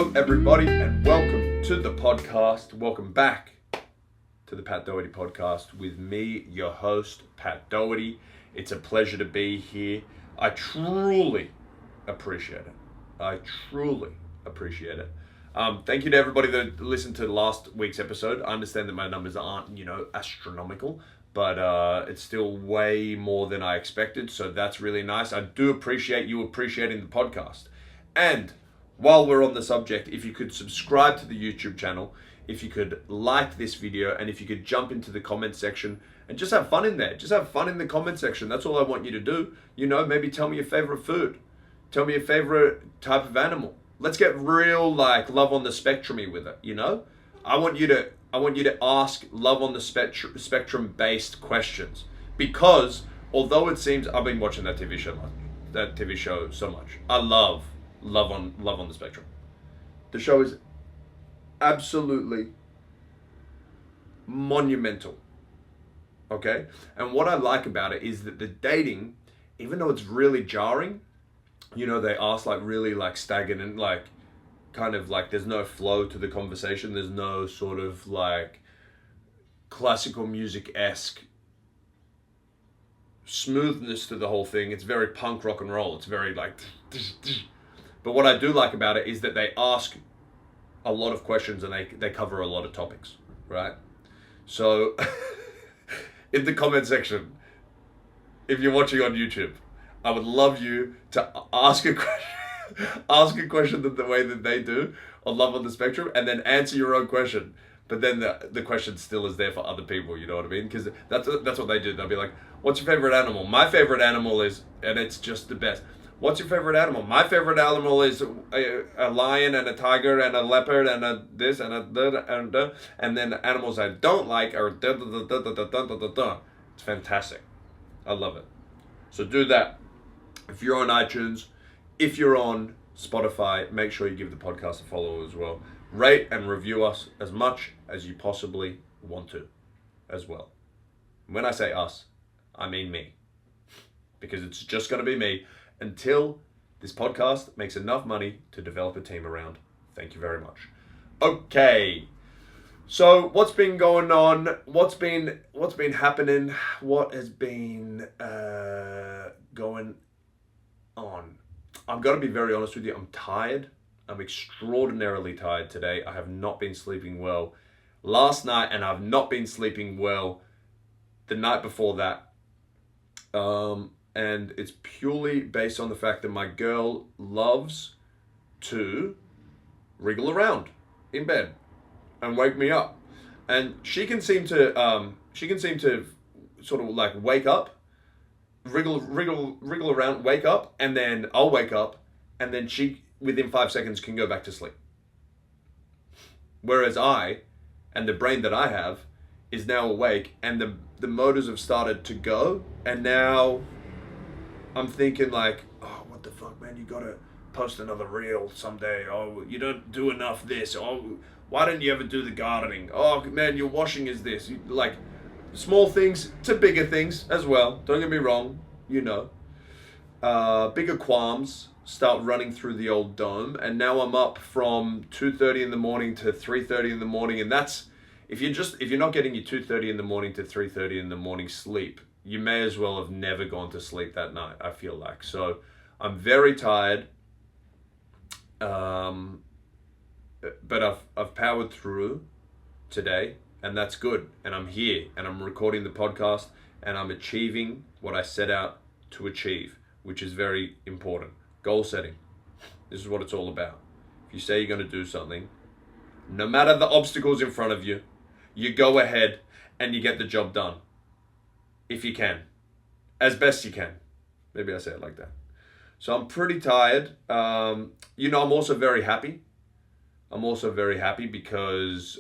Hello everybody and welcome to the podcast. Welcome back to the Pat Doherty podcast with me, your host, Pat Doherty. It's a pleasure to be here. I truly appreciate it. Thank you to everybody that listened to last week's episode. I understand that my numbers aren't, astronomical, but it's still way more than I expected, so that's really nice. I do appreciate you appreciating the podcast. And while we're on the subject, if you could subscribe to the YouTube channel, if you could like this video, and if you could jump into the comment section and just have fun in there. Just have fun in the comment section. That's all I want you to do. Maybe tell me your favorite food. Tell me your favorite type of animal. Let's get real, love on the spectrum-y with it, I want you to ask love on the spectrum based questions, because although it seems I've been watching that TV show so much. I love on the spectrum. The show is absolutely monumental. Okay? And what I like about it is that the dating, even though it's really jarring, they ask really stagnant, kind of there's no flow to the conversation. There's no sort of classical music-esque smoothness to the whole thing. It's very punk rock and roll. It's very but what I do like about it is that they ask a lot of questions and they cover a lot of topics, right? So in the comment section, if you're watching on YouTube, I would love you to ask a question the way that they do on Love on the Spectrum, and then answer your own question. But then the question still is there for other people, you know what I mean? Because that's what they do. They'll be like, what's your favorite animal? My favorite animal is, and it's just the best. What's your favorite animal? My favorite animal is a lion and a tiger and a leopard and a this and a da, and then the animals I don't like are da da da da da da da da. It's fantastic. I love it. So do that. If you're on iTunes, if you're on Spotify, make sure you give the podcast a follow as well. Rate and review us as much as you possibly want to as well. When I say us, I mean me. Because it's just going to be me until this podcast makes enough money to develop a team around. Thank you very much. Okay. So what's been going on? What's been happening? What has been going on? I've got to be very honest with you. I'm tired. I'm extraordinarily tired today. I have not been sleeping well last night, and I've not been sleeping well the night before that. And it's purely based on the fact that my girl loves to wriggle around in bed and wake me up. And she can seem to sort of wake up, wriggle around, wake up, and then I'll wake up, and then she, within 5 seconds, can go back to sleep. Whereas I, and the brain that I have, is now awake, and the motors have started to go, and now I'm thinking oh, what the fuck, man, you gotta post another reel someday. Oh, you don't do enough this. Oh, why don't you ever do the gardening? Oh, man, your washing is this. Small things to bigger things as well. Don't get me wrong, bigger qualms start running through the old dome, and now I'm up from 2:30 in the morning to 3:30 in the morning, and that's, if you're not getting your 2:30 in the morning to 3:30 in the morning sleep, you may as well have never gone to sleep that night, I feel like. So I'm very tired, but I've powered through today, and that's good. And I'm here, and I'm recording the podcast, and I'm achieving what I set out to achieve, which is very important. Goal setting. This is what it's all about. If you say you're going to do something, no matter the obstacles in front of you, you go ahead and you get the job done. If you can. As best you can. Maybe I say it like that. So I'm pretty tired. I'm also very happy. I'm also very happy because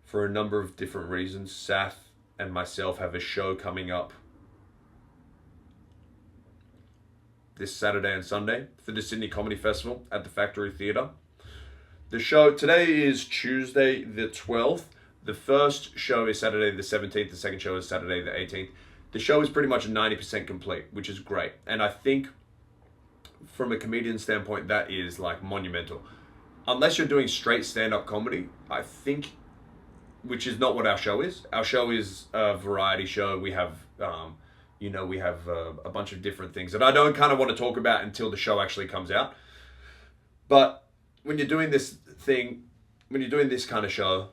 for a number of different reasons, Sath and myself have a show coming up this Saturday and Sunday for the Sydney Comedy Festival at the Factory Theatre. The show, today is Tuesday the 12th. The first show is Saturday the 17th. The second show is Saturday the 18th. The show is pretty much 90% complete, which is great. And I think from a comedian standpoint, that is monumental. unless you're doing straight stand-up comedy, I think, which is not what our show is. Our show is a variety show. We have, we have a bunch of different things that I don't kind of want to talk about until the show actually comes out. But when you're doing this thing, when you're doing this kind of show,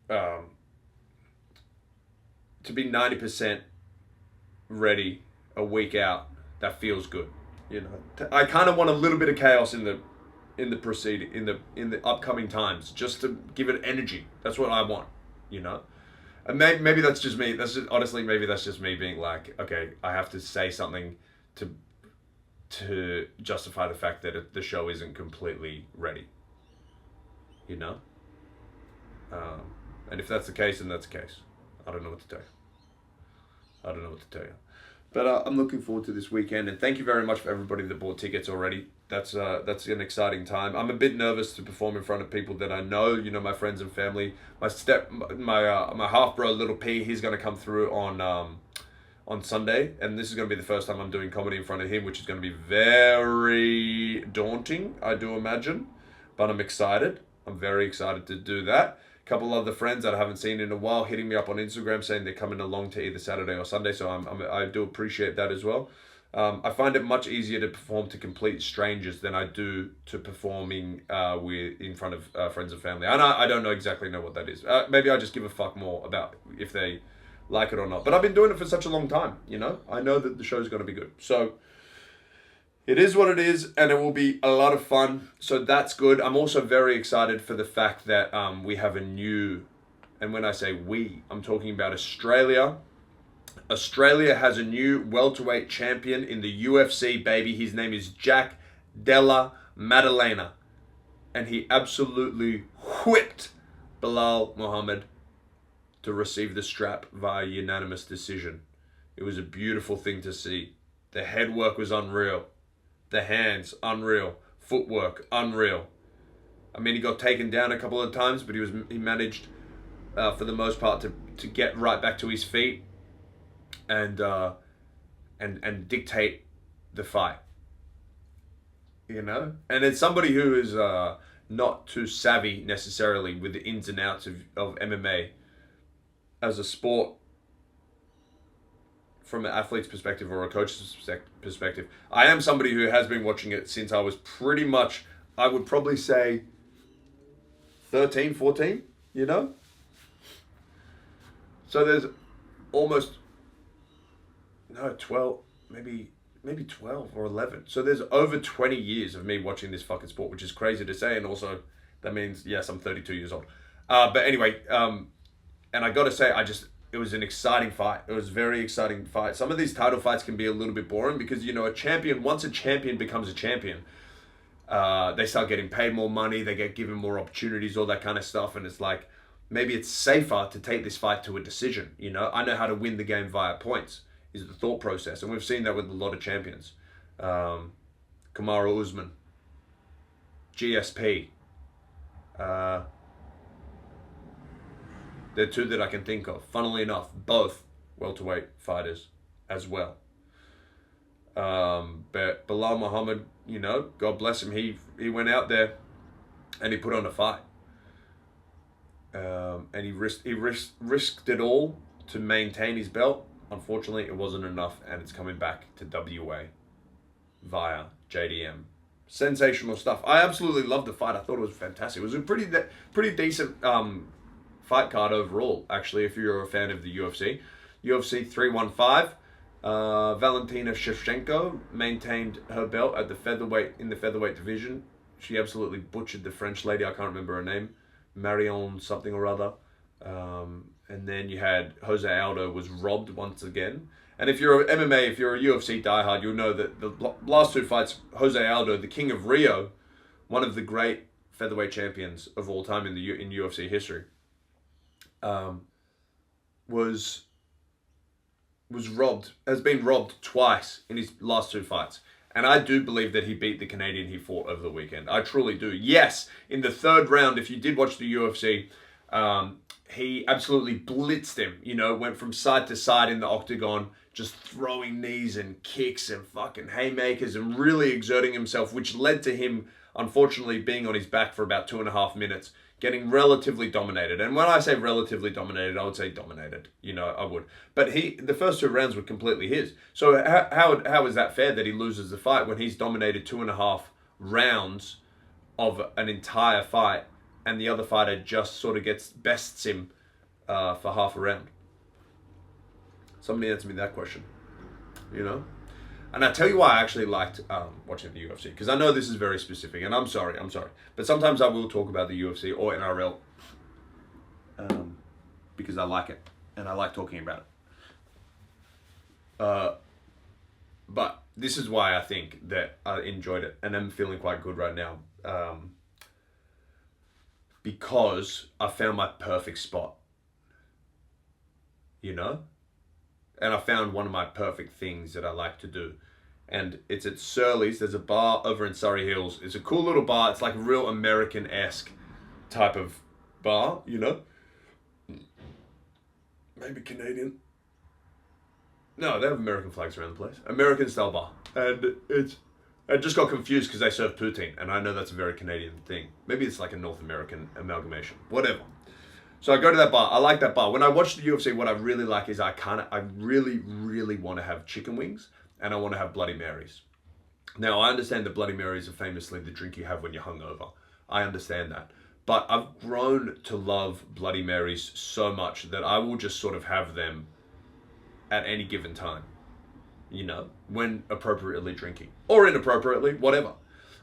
to be 90% ready a week out, that feels good. I kind of want a little bit of chaos in the upcoming times, just to give it energy. That's what I want, And maybe that's just me. Maybe that's just me being like, okay, I have to say something to justify the fact that the show isn't completely ready. And if that's the case, then that's the case. I don't know what to tell you. But I'm looking forward to this weekend, and thank you very much for everybody that bought tickets already. That's an exciting time. I'm a bit nervous to perform in front of people that I know, my friends and family. My half bro, Little P, he's gonna come through on Sunday, and this is gonna be the first time I'm doing comedy in front of him, which is gonna be very daunting, I do imagine. But I'm excited. I'm very excited to do that. A couple other friends that I haven't seen in a while hitting me up on Instagram saying they're coming along to either Saturday or Sunday, so I do appreciate that as well. I find it much easier to perform to complete strangers than I do to performing in front of friends and family. And I don't exactly know what that is. Maybe I just give a fuck more about if they like it or not. But I've been doing it for such a long time, I know that the show's going to be good. So it is what it is, and it will be a lot of fun. So that's good. I'm also very excited for the fact that we have a new, and when I say we, I'm talking about Australia. Australia has a new welterweight champion in the UFC, baby. His name is Jack Della Maddalena. And he absolutely whipped Belal Muhammad to receive the strap via unanimous decision. It was a beautiful thing to see. The head work was unreal. The hands, unreal. Footwork, unreal. I mean, he got taken down a couple of times, but he managed, for the most part, to get right back to his feet and dictate the fight. And it's somebody who is not too savvy necessarily with the ins and outs of MMA as a sport, from an athlete's perspective or a coach's perspective. I am somebody who has been watching it since I was pretty much, I would probably say 13, 14, So there's almost, 12, maybe 12 or 11. So there's over 20 years of me watching this fucking sport, which is crazy to say. And also that means, yes, I'm 32 years old. But anyway, and I got to say, it was an exciting fight. It was a very exciting fight. Some of these title fights can be a little bit boring because, once a champion becomes a champion, they start getting paid more money, they get given more opportunities, all that kind of stuff. And it's like, maybe it's safer to take this fight to a decision. I know how to win the game via points, is the thought process. And we've seen that with a lot of champions. Kamaru Usman, GSP, they're two that I can think of. Funnily enough, both welterweight fighters as well. But Belal Muhammad, God bless him, he went out there and he put on a fight. And he risked it all to maintain his belt. Unfortunately, it wasn't enough, and it's coming back to WA via JDM. Sensational stuff. I absolutely loved the fight. I thought it was fantastic. It was a pretty decent fight card overall, actually, if you're a fan of the UFC. UFC 315, Valentina Shevchenko maintained her belt in the featherweight division. She absolutely butchered the French lady. I can't remember her name. Marion something or other. And then you had Jose Aldo was robbed once again. And if you're MMA, if you're a UFC diehard, you'll know that the last two fights, Jose Aldo, the King of Rio, one of the great featherweight champions of all time in UFC history, has been robbed twice in his last two fights. And I do believe that he beat the Canadian he fought over the weekend. I truly do. Yes, in the third round, if you did watch the UFC, he absolutely blitzed him, you know, went from side to side in the octagon, just throwing knees and kicks and fucking haymakers and really exerting himself, which led to him, unfortunately, being on his back for about 2.5 minutes, getting relatively dominated. And when I say relatively dominated, I would say dominated, you know, I would. But the first 2 rounds were completely his. So how is that fair that he loses the fight when he's dominated 2.5 rounds of an entire fight, and the other fighter just sort of bests him for half a round? Somebody answer me that question, you know? And I tell you why I actually liked watching the UFC, because I know this is very specific, and I'm sorry. But sometimes I will talk about the UFC or NRL because I like it, and I like talking about it. But this is why I think that I enjoyed it, and I'm feeling quite good right now. Because I found my perfect spot, you know? And I found one of my perfect things that I like to do. And it's at Surly's. There's a bar over in Surrey Hills. It's a cool little bar. It's like a real American-esque type of bar, you know? Maybe Canadian. No, they have American flags around the place. American-style bar. And I just got confused because they serve poutine. And I know that's a very Canadian thing. Maybe it's like a North American amalgamation. Whatever. So I go to that bar. I like that bar. When I watch the UFC, what I really like is I really, really want to have chicken wings, and I want to have Bloody Marys. Now, I understand that Bloody Marys are famously the drink you have when you're hungover. I understand that. But I've grown to love Bloody Marys so much that I will just sort of have them at any given time, you know, when appropriately drinking. Or inappropriately, whatever.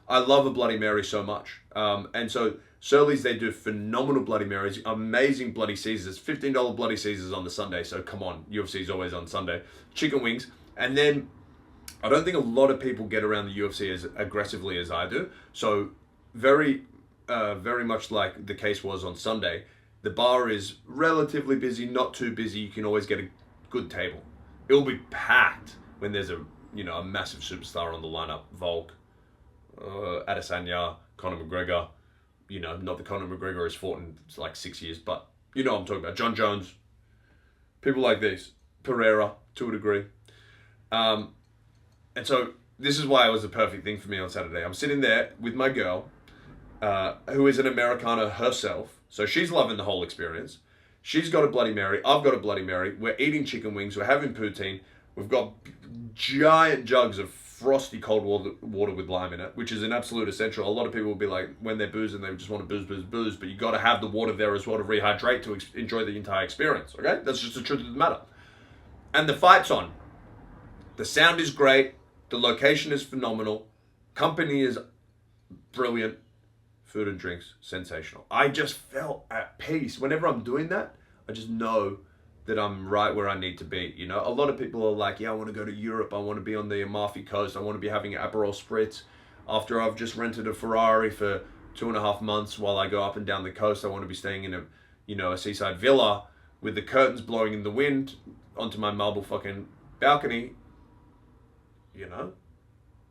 I love a Bloody Mary so much. And so Surly's, they do phenomenal Bloody Marys, amazing Bloody Caesars, $15 Bloody Caesars on the Sunday. So come on, UFC's always on Sunday. Chicken wings. And then I don't think a lot of people get around the UFC as aggressively as I do. So very much like the case was on Sunday, the bar is relatively busy, not too busy. You can always get a good table. It will be packed when there's a massive superstar on the lineup. Volk, Adesanya, Conor McGregor. You know, not that Conor McGregor has fought in like 6 years, but you know what I'm talking about. John Jones, people like this, Pereira to a degree. And so this is why it was the perfect thing for me on Saturday. I'm sitting there with my girl, who is an Americana herself. So she's loving the whole experience. She's got a Bloody Mary. I've got a Bloody Mary. We're eating chicken wings. We're having poutine. We've got giant jugs of frosty cold water with lime in it, which is an absolute essential. A lot of people will be like, when they're boozing, they just want to booze, but you got to have the water there as well to rehydrate to enjoy the entire experience, okay? That's just the truth of the matter. And the fight's on. The sound is great. The location is phenomenal. Company is brilliant. Food and drinks, sensational. I just felt at peace. Whenever I'm doing that, I just know that I'm right where I need to be. You know, a lot of people are like, yeah, I want to go to Europe. I want to be on the Amalfi Coast. I want to be having Aperol Spritz after I've just rented a Ferrari for 2.5 months while I go up and down the coast. I want to be staying in a seaside villa with the curtains blowing in the wind onto my marble fucking balcony, you know?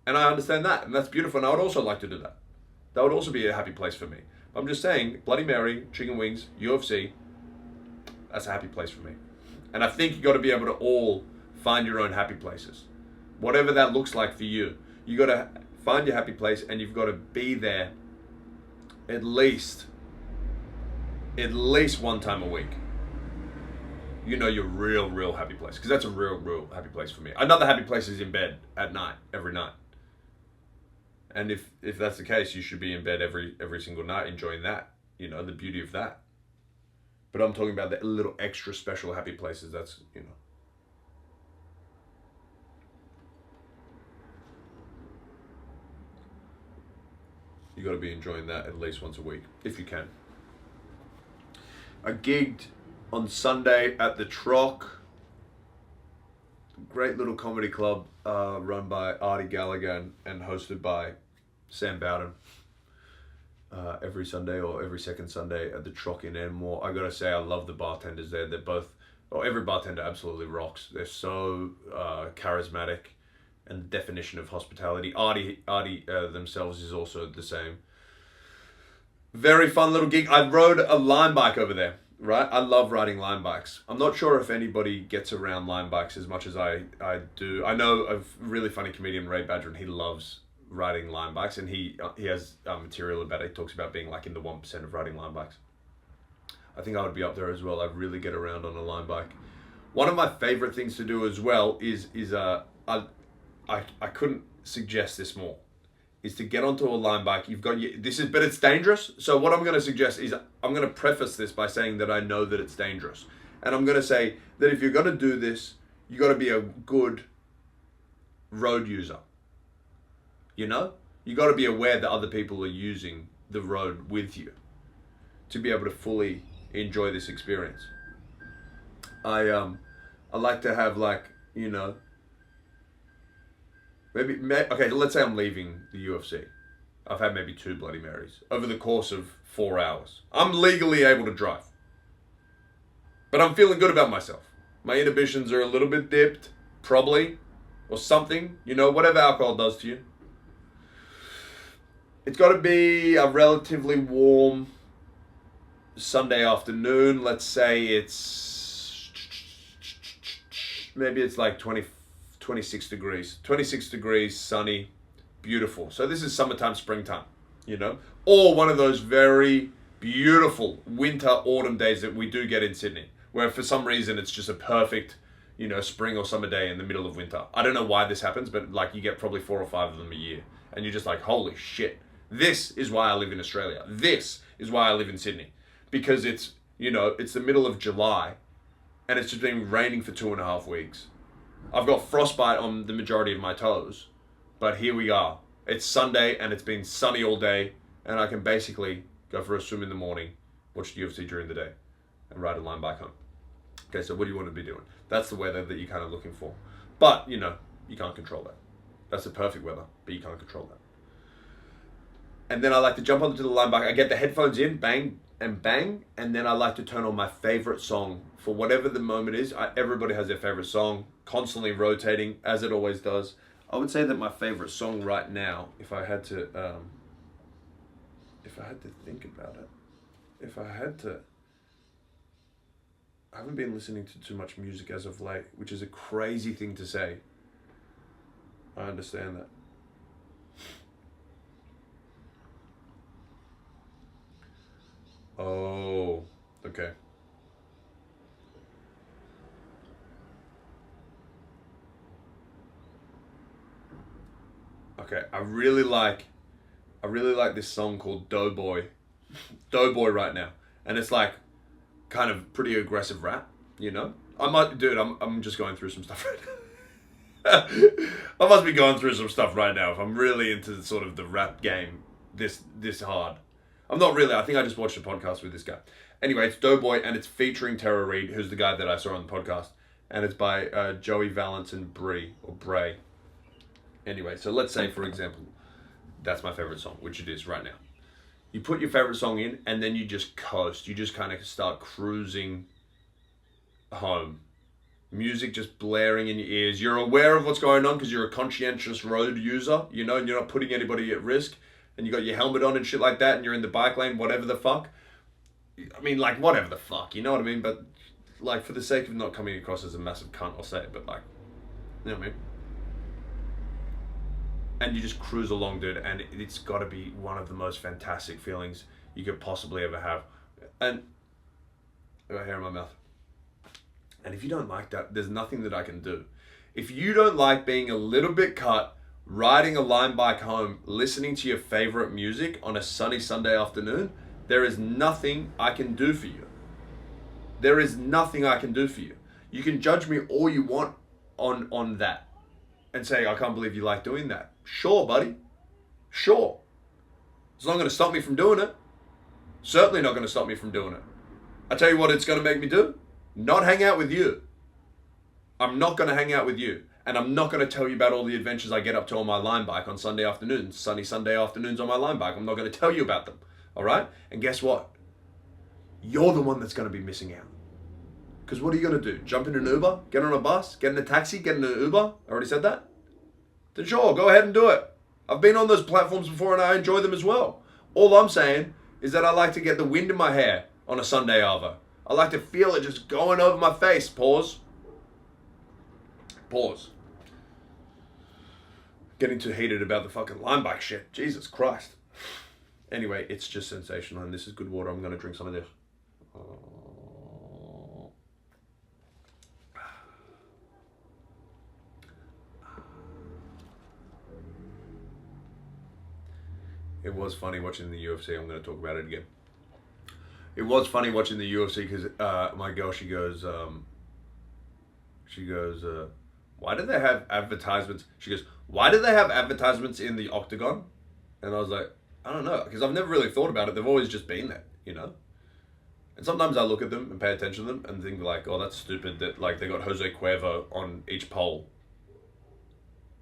And I understand that, and that's beautiful, and I would also like to do that. That would also be a happy place for me. I'm just saying, Bloody Mary, chicken wings, UFC, that's a happy place for me. And I think you got to be able to all find your own happy places. Whatever that looks like for you. You got to find your happy place, and you've got to be there at least one time a week. You know your real happy place. Because that's a real happy place for me. Another happy place is in bed at night, every night. And if that's the case, you should be in bed every single night enjoying that. You know, the beauty of that. But I'm talking about the little extra special happy places. That's, you know. You got to be enjoying that at least once a week, if you can. I gigged on Sunday at the Troc. Great little comedy club run by Artie Gallagher and hosted by Sam Bowden. Every Sunday or every second Sunday at the Troc in Enmore. I gotta say, I love the bartenders there. They're both, every bartender absolutely rocks. They're so charismatic, and the definition of hospitality. Artie themselves is also the same. Very fun little gig. I rode a Lime bike over there. right? I love riding line bikes. I'm not sure if anybody gets around line bikes as much as I do. I know a really funny comedian, Ray Badger, and he loves riding line bikes, and he has material about it. He talks about being like in the 1% of riding line bikes. I think I would be up there as well. I really get around on a line bike. One of my favorite things to do as well is I couldn't suggest this more, is to get onto a line bike. But it's dangerous. So what I'm going to suggest is I'm going to preface this by saying that I know that it's dangerous. And I'm going to say that if you're going to do this, you got to be a good road user. You know? You got to be aware that other people are using the road with you to be able to fully enjoy this experience. I like to have, like, you know, okay, let's say I'm leaving the UFC. I've had maybe 2 Bloody Marys over the course of 4 hours. I'm legally able to drive. But I'm feeling good about myself. My inhibitions are a little bit dipped, probably, or something, you know, whatever alcohol does to you. It's got to be a relatively warm Sunday afternoon. Let's say maybe it's like 26 degrees. 26 degrees, sunny, beautiful. So this is summertime, springtime, you know? Or one of those very beautiful winter, autumn days that we do get in Sydney, where for some reason it's just a perfect, you know, spring or summer day in the middle of winter. I don't know why this happens, but like you get probably 4 or 5 of them a year. And you're just like, holy shit. This is why I live in Australia. This is why I live in Sydney. Because it's, you know, it's the middle of July and it's just been raining for 2.5 weeks. I've got frostbite on the majority of my toes, but here we are. It's Sunday and it's been sunny all day, and I can basically go for a swim in the morning, watch the UFC during the day, and ride a line bike home. Okay, so what do you want to be doing? That's the weather that you're kind of looking for. But, you know, you can't control that. That's the perfect weather, but you can't control that. And then I like to jump onto the line bike. I get the headphones in, bang, and then I like to turn on my favorite song for whatever the moment is. Everybody has their favorite song, constantly rotating, as it always does. I would say that my favorite song right now, if I had to think about it, I haven't been listening to too much music as of late, which is a crazy thing to say. I understand that. Oh, okay. Okay, I really like this song called Doughboy right now. And it's like kind of pretty aggressive rap, you know? I'm just going through some stuff right now. I must be going through some stuff right now if I'm really into sort of the rap game this hard. I'm not really. I think I just watched a podcast with this guy. Anyway, it's Doughboy, and it's featuring Tara Reid, who's the guy that I saw on the podcast. And it's by Joey Valance and Bray. Anyway, so let's say, for example, that's my favorite song, which it is right now. You put your favorite song in, and then you just coast. You just kind of start cruising home. Music just blaring in your ears. You're aware of what's going on because you're a conscientious road user, you know, and you're not putting anybody at risk. And you got your helmet on and shit like that, and you're in the bike lane, whatever the fuck. I mean, like, whatever the fuck, you know what I mean? But, like, for the sake of not coming across as a massive cunt, I'll say it, but, like, you know what I mean? And you just cruise along, dude, and it's got to be one of the most fantastic feelings you could possibly ever have. And, I got hair in my mouth. And if you don't like that, there's nothing that I can do. If you don't like being a little bit cut, riding a line bike home, listening to your favorite music on a sunny Sunday afternoon, there is nothing I can do for you. There is nothing I can do for you. You can judge me all you want on that and say, I can't believe you like doing that. Sure, buddy. Sure. It's not going to stop me from doing it. Certainly not going to stop me from doing it. I tell you what it's going to make me do. Not hang out with you. I'm not going to hang out with you. And I'm not going to tell you about all the adventures I get up to on my line bike on Sunday afternoons, sunny Sunday afternoons on my line bike. I'm not going to tell you about them. All right? And guess what? You're the one that's going to be missing out. Because what are you going to do? Jump in an Uber? Get on a bus? Get in a taxi? Get in an Uber? I already said that? Then sure, go ahead and do it. I've been on those platforms before and I enjoy them as well. All I'm saying is that I like to get the wind in my hair on a Sunday arvo. I like to feel it just going over my face. Pause. Getting too heated about the fucking line bike shit. Jesus Christ. Anyway, it's just sensational, and this is good water. I'm going to drink some of this. It was funny watching the UFC. I'm going to talk about it again. It was funny watching the UFC because my girl, she goes, why do they have advertisements? She goes, why do they have advertisements in the octagon? And I was like, I don't know, because I've never really thought about it. They've always just been there, you know? And sometimes I look at them and pay attention to them and think like, oh, that's stupid that like they got Jose Cuervo on each pole,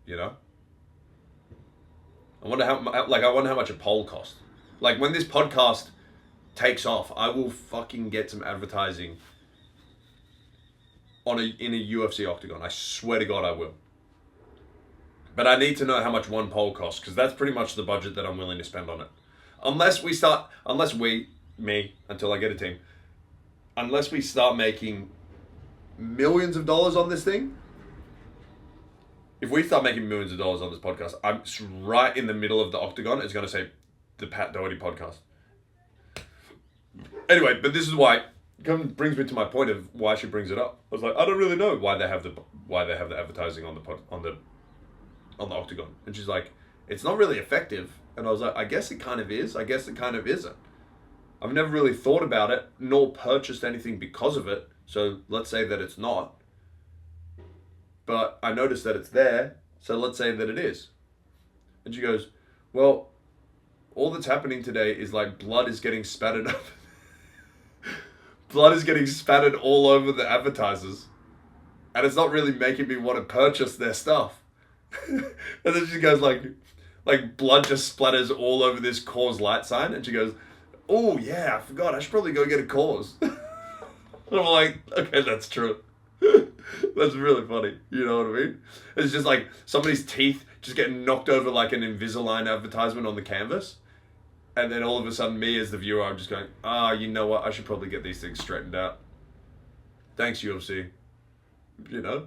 you know? I wonder how much a poll cost. Like when this podcast takes off, I will fucking get some advertising in a UFC octagon. I swear to God I will. But I need to know how much one poll costs, because that's pretty much the budget that I'm willing to spend on it. Until I get a team, unless we start making millions of dollars on this thing. If we start making millions of dollars on this podcast, I'm right in the middle of the octagon. It's going to say the Pat Doherty podcast. Anyway, but this is why it brings me to my point of why she brings it up. I was like, I don't really know why they have the advertising on the octagon, and she's like, it's not really effective. And I was like, I guess it kind of is. I guess it kind of isn't. I've never really thought about it, nor purchased anything because of it. So let's say that it's not. But I noticed that it's there, so let's say that it is. And she goes, well, all that's happening today is like blood is getting spattered up. Blood is getting spattered all over the advertisers. And it's not really making me want to purchase their stuff. And then she goes like blood just splatters all over this Coors Light sign. And she goes, oh yeah, I forgot. I should probably go get a Coors. And I'm like, okay, that's true. That's really funny. You know what I mean? It's just like somebody's teeth just getting knocked over like an Invisalign advertisement on the canvas. And then all of a sudden, me as the viewer, I'm just going, you know what? I should probably get these things straightened out. Thanks, UFC. You know?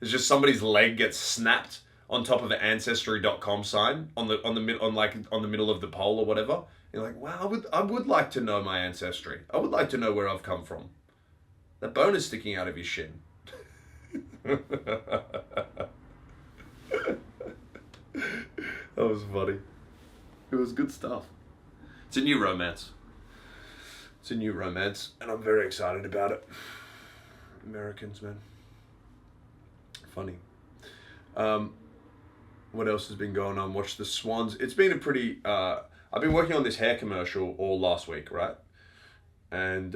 It's just somebody's leg gets snapped on top of an Ancestry.com sign on the middle of the pole or whatever. You're like, wow, I would like to know my ancestry. I would like to know where I've come from. That bone is sticking out of your shin. That was funny. It was good stuff. It's a new romance. And I'm very excited about it. Americans, man. Funny. What else has been going on? Watch the Swans. It's been a pretty... I've been working on this hair commercial all last week, right? And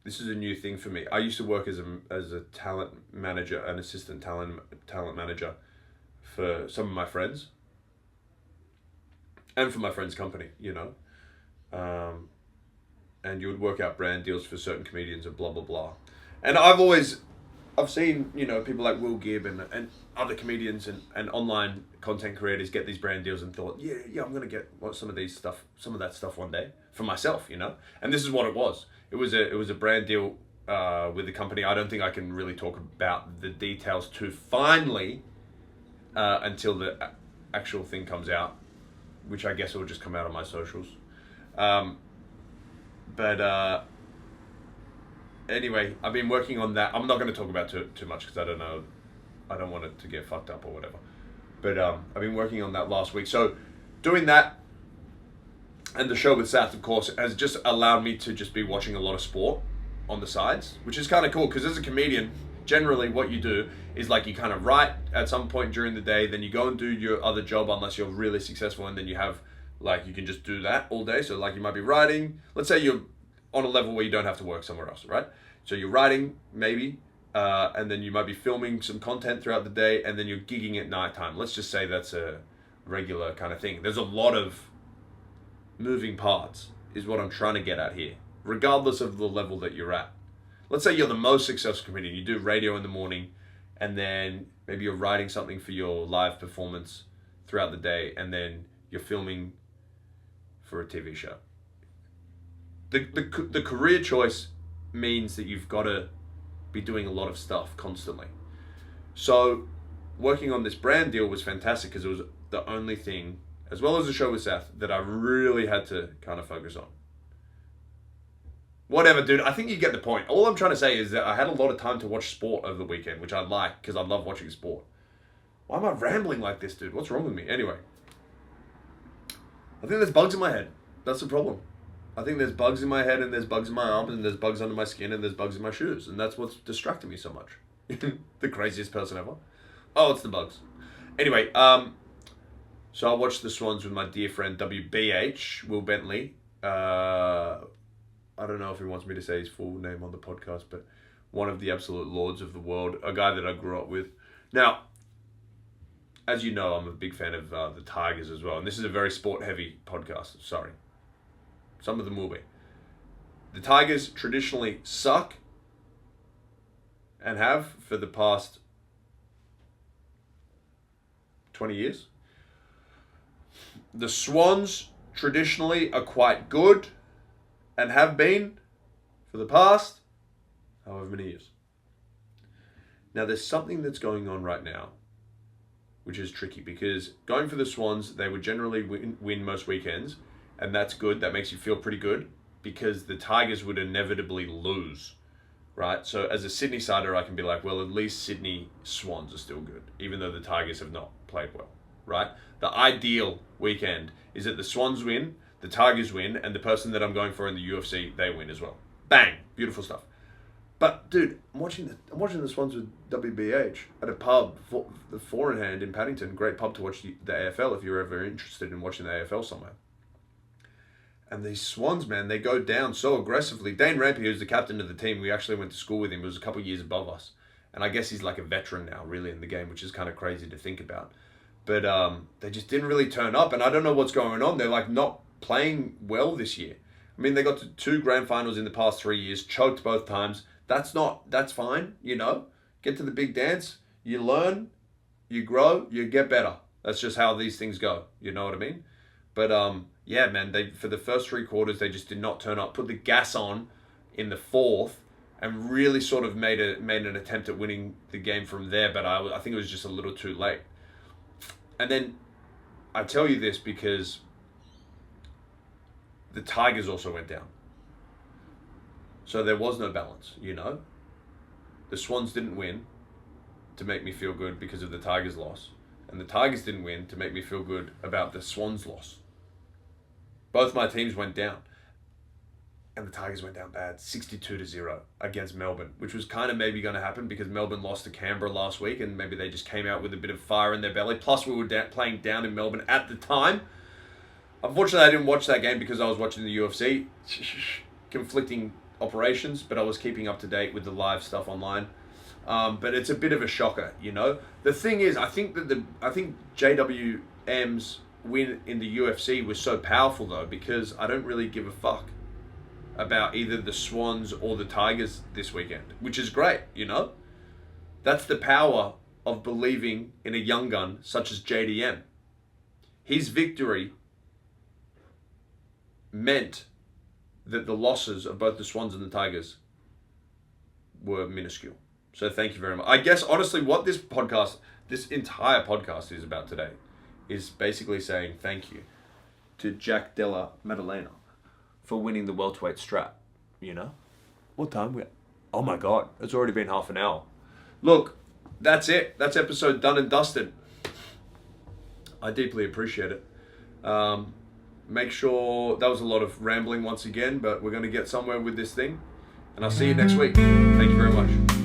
this is a new thing for me. I used to work as a talent manager, an assistant talent manager for some of my friends. And for my friend's company, you know. And you would work out brand deals for certain comedians and blah, blah, blah. And I've seen, you know, people like Will Gibb and other comedians and online content creators get these brand deals and thought, yeah, I'm going to get some of that stuff one day for myself, you know? And this is what it was. It was a brand deal with the company. I don't think I can really talk about the details too finely until the actual thing comes out, which I guess will just come out on my socials. Anyway, I've been working on that. I'm not going to talk about too much because I don't know. I don't want it to get fucked up or whatever. But I've been working on that last week. So doing that and the show with Sats, of course, has just allowed me to just be watching a lot of sport on the sides, which is kind of cool because as a comedian, generally what you do is like you kind of write at some point during the day, then you go and do your other job unless you're really successful, and then you have like you can just do that all day. So like you might be writing, let's say you're on a level where you don't have to work somewhere else, right? So you're writing maybe, and then you might be filming some content throughout the day, and then you're gigging at nighttime. Let's just say that's a regular kind of thing. There's a lot of moving parts is what I'm trying to get at here, regardless of the level that you're at. Let's say you're the most successful comedian. You do radio in the morning, and then maybe you're writing something for your live performance throughout the day, and then you're filming for a TV show. The career choice means that you've got to be doing a lot of stuff constantly. So working on this brand deal was fantastic because it was the only thing, as well as the show with Seth, that I really had to kind of focus on. Whatever, dude. I think you get the point. All I'm trying to say is that I had a lot of time to watch sport over the weekend, which I like because I love watching sport. Why am I rambling like this, dude? What's wrong with me? Anyway, I think there's bugs in my head. That's the problem. I think there's bugs in my head, and there's bugs in my arms, and there's bugs under my skin, and there's bugs in my shoes. And that's what's distracting me so much. The craziest person ever. Oh, it's the bugs. Anyway, so I watched the Swans with my dear friend WBH, Will Bentley. I don't know if he wants me to say his full name on the podcast, but one of the absolute lords of the world, a guy that I grew up with. Now, as you know, I'm a big fan of the Tigers as well, and this is a very sport-heavy podcast. Sorry. Some of them will be. The Tigers traditionally suck and have for the past 20 years. The Swans traditionally are quite good and have been for the past however many years. Now, there's something that's going on right now, which is tricky, because going for the Swans, they would generally win most weekends, and that's good. That makes you feel pretty good, because the Tigers would inevitably lose, right? So as a Sydney sider, I can be like, well, at least Sydney Swans are still good, even though the Tigers have not played well, right? The ideal weekend is that the Swans win, the Tigers win, and the person that I'm going for in the UFC, they win as well. Bang! Beautiful stuff. But, dude, I'm watching the Swans with WBH at a pub, the Four in Hand in Paddington. Great pub to watch the AFL if you're ever interested in watching the AFL somewhere. And these Swans, man, they go down so aggressively. Dane Rampe, who's the captain of the team, we actually went to school with him. He was a couple of years above us. And I guess he's like a veteran now, really, in the game, which is kind of crazy to think about. But they just didn't really turn up, and I don't know what's going on. They're like not playing well this year. I mean, they got to 2 grand finals in the past 3 years, choked both times. That's fine, you know. Get to the big dance, you learn, you grow, you get better. That's just how these things go, you know what I mean? But yeah, man, they for the first 3 quarters, they just did not turn up. Put the gas on in the fourth, and really sort of made an attempt at winning the game from there. But I think it was just a little too late. And then I tell you this because the Tigers also went down. So there was no balance, you know. The Swans didn't win to make me feel good because of the Tigers' loss. And the Tigers didn't win to make me feel good about the Swans' loss. Both my teams went down. And the Tigers went down bad, 62-0 against Melbourne, which was kind of maybe going to happen because Melbourne lost to Canberra last week, and maybe they just came out with a bit of fire in their belly. Plus, we were playing down in Melbourne at the time. Unfortunately, I didn't watch that game because I was watching the UFC. Conflicting operations, but I was keeping up to date with the live stuff online. But it's a bit of a shocker, you know. The thing is, I think JWM's win in the UFC was so powerful though, because I don't really give a fuck about either the Swans or the Tigers this weekend, which is great, you know. That's the power of believing in a young gun such as JDM. His victory meant that the losses of both the Swans and the Tigers were minuscule. So thank you very much. I guess, honestly, what this entire podcast is about today is basically saying thank you to Jack Della Maddalena for winning the welterweight strap, you know? What time we at? Oh my God, it's already been half an hour. Look, that's it. That's episode done and dusted. I deeply appreciate it. Make sure, that was a lot of rambling once again, but we're going to get somewhere with this thing. And I'll see you next week. Thank you very much.